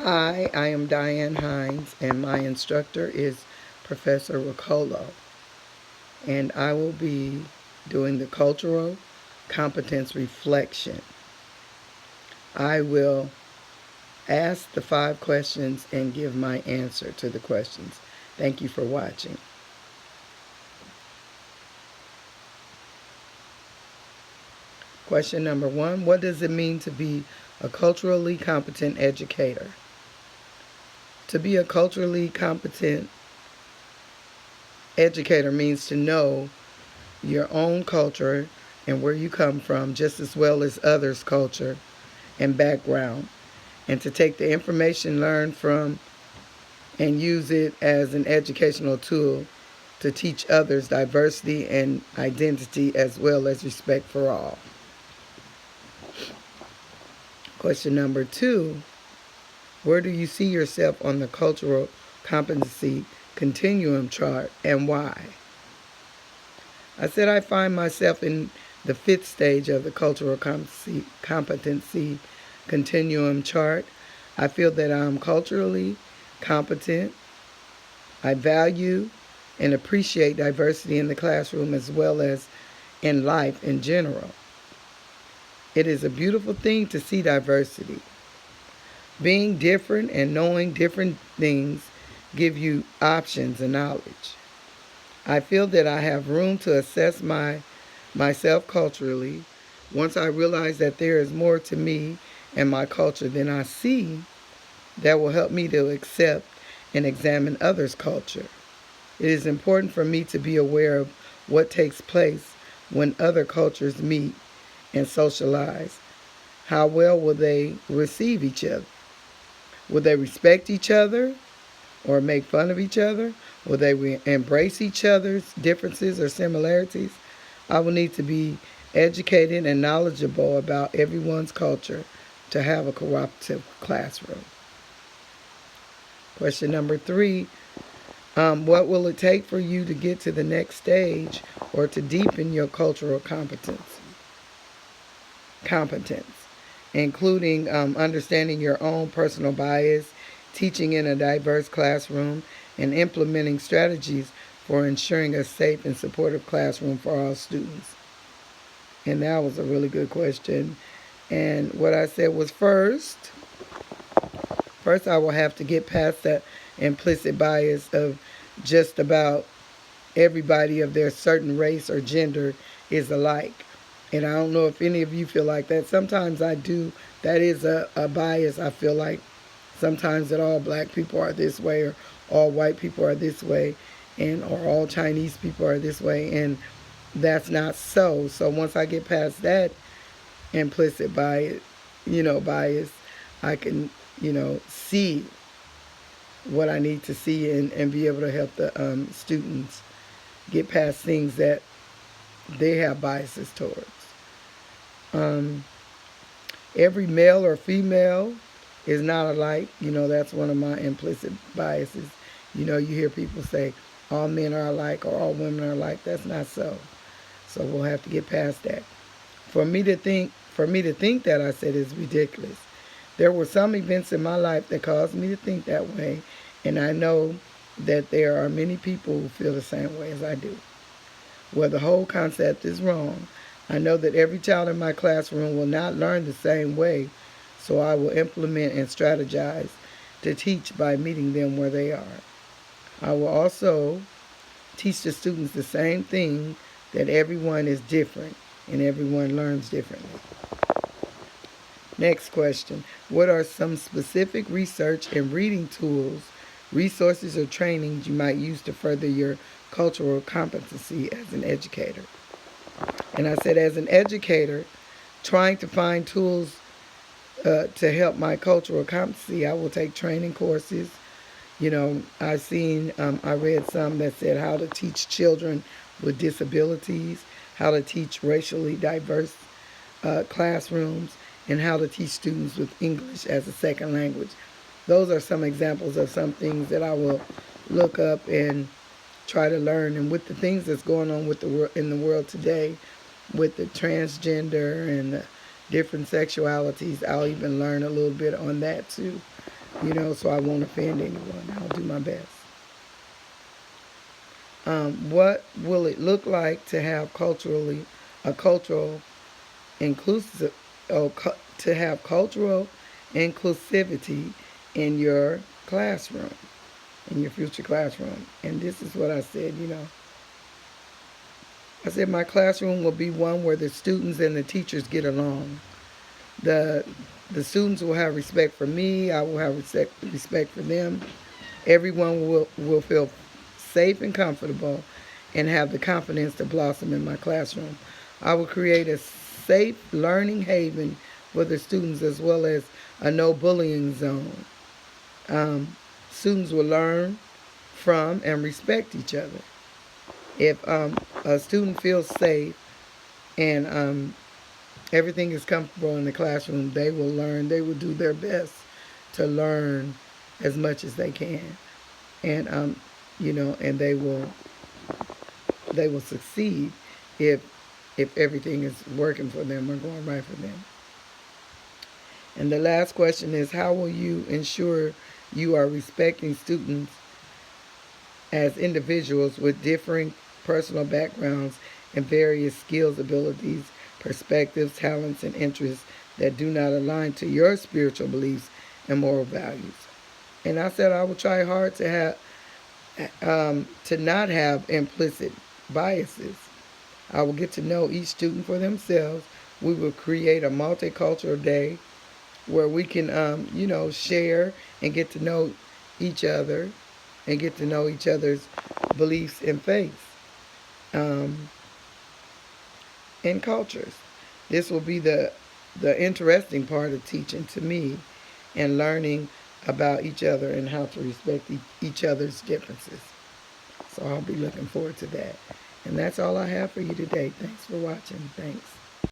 Hi, I am Diane Hines, and my instructor is Professor Riccolo. And I will be doing the cultural competence reflection. I will ask the 5 questions and give my answer to the questions. Thank you for watching. Question number 1, what does it mean to be a culturally competent educator? To be a culturally competent educator means to know your own culture and where you come from just as well as others' culture and background, and to take the information learned from and use it as an educational tool to teach others diversity and identity as well as respect for all. Question number 2, where do you see yourself on the cultural competency continuum chart and why? I said I find myself in the 5th stage of the cultural competency continuum chart. I feel that I'm culturally competent. I value and appreciate diversity in the classroom as well as in life in general. It is a beautiful thing to see diversity. Being different and knowing different things give you options and knowledge. I feel that I have room to assess myself culturally. Once I realize that there is more to me and my culture than I see, that will help me to accept and examine others' culture. It is important for me to be aware of what takes place when other cultures meet and socialize. How well will they receive each other? Will they respect each other or make fun of each other? Will they embrace each other's differences or similarities? I will need to be educated and knowledgeable about everyone's culture to have a cooperative classroom. Question number 3, what will it take for you to get to the next stage or to deepen your cultural competence, including understanding your own personal bias, teaching in a diverse classroom, and implementing strategies for ensuring a safe and supportive classroom for all students? And that was a really good question. And what I said was first I will have to get past that implicit bias of just about everybody of their certain race or gender is alike. And I don't know if any of you feel like that. Sometimes I do. That is a bias. I feel like sometimes that all black people are this way or all white people are this way or all Chinese people are this way. And that's not so. So once I get past that implicit bias, I can, see what I need to see and be able to help the students get past things that they have biases towards. Every male or female is not alike. That's one of my implicit biases. You hear people say all men are alike or all women are alike. That's not so. So we'll have to get past that. For me to think that, I said, is ridiculous. There were some events in my life that caused me to think that way, and I know that there are many people who feel the same way as I do. Well, the whole concept is wrong. I know that every child in my classroom will not learn the same way, so I will implement and strategize to teach by meeting them where they are. I will also teach the students the same thing, that everyone is different and everyone learns differently. Next question. What are some specific research and reading tools, resources, or trainings you might use to further your cultural competency as an educator? And I said, as an educator, trying to find tools to help my cultural competency, I will take training courses. I read some that said how to teach children with disabilities, how to teach racially diverse classrooms, and how to teach students with English as a second language. Those are some examples of some things that I will look up and try to learn. And with the things that's going on in the world today, with the transgender and the different sexualities, I'll even learn a little bit on that too. so I won't offend anyone. I'll do my best. What will it look like to have a cultural inclusive, to have cultural inclusivity in your classroom, in your future classroom? And this is what I said. I said my classroom will be one where the students and the teachers get along. The the students will have respect for me. I will have respect for them. Everyone will feel safe and comfortable and have the confidence to blossom in my classroom. I will create a safe learning haven for the students as well as a no bullying zone. Students will learn from and respect each other. If a student feels safe and everything is comfortable in the classroom, they will learn. They will do their best to learn as much as they can, and and they will succeed if everything is working for them or going right for them. And the last question is, how will you ensure you are respecting students as individuals with differing personal backgrounds and various skills, abilities, perspectives, talents, and interests that do not align to your spiritual beliefs and moral values? And I said I will try hard to not have implicit biases. I will get to know each student for themselves. We will create a multicultural day where we can, share and get to know each other and get to know each other's beliefs and faiths and cultures. This will be the interesting part of teaching to me and learning about each other and how to respect each other's differences. So I'll be looking forward to that. And that's all I have for you today. Thanks for watching. Thanks.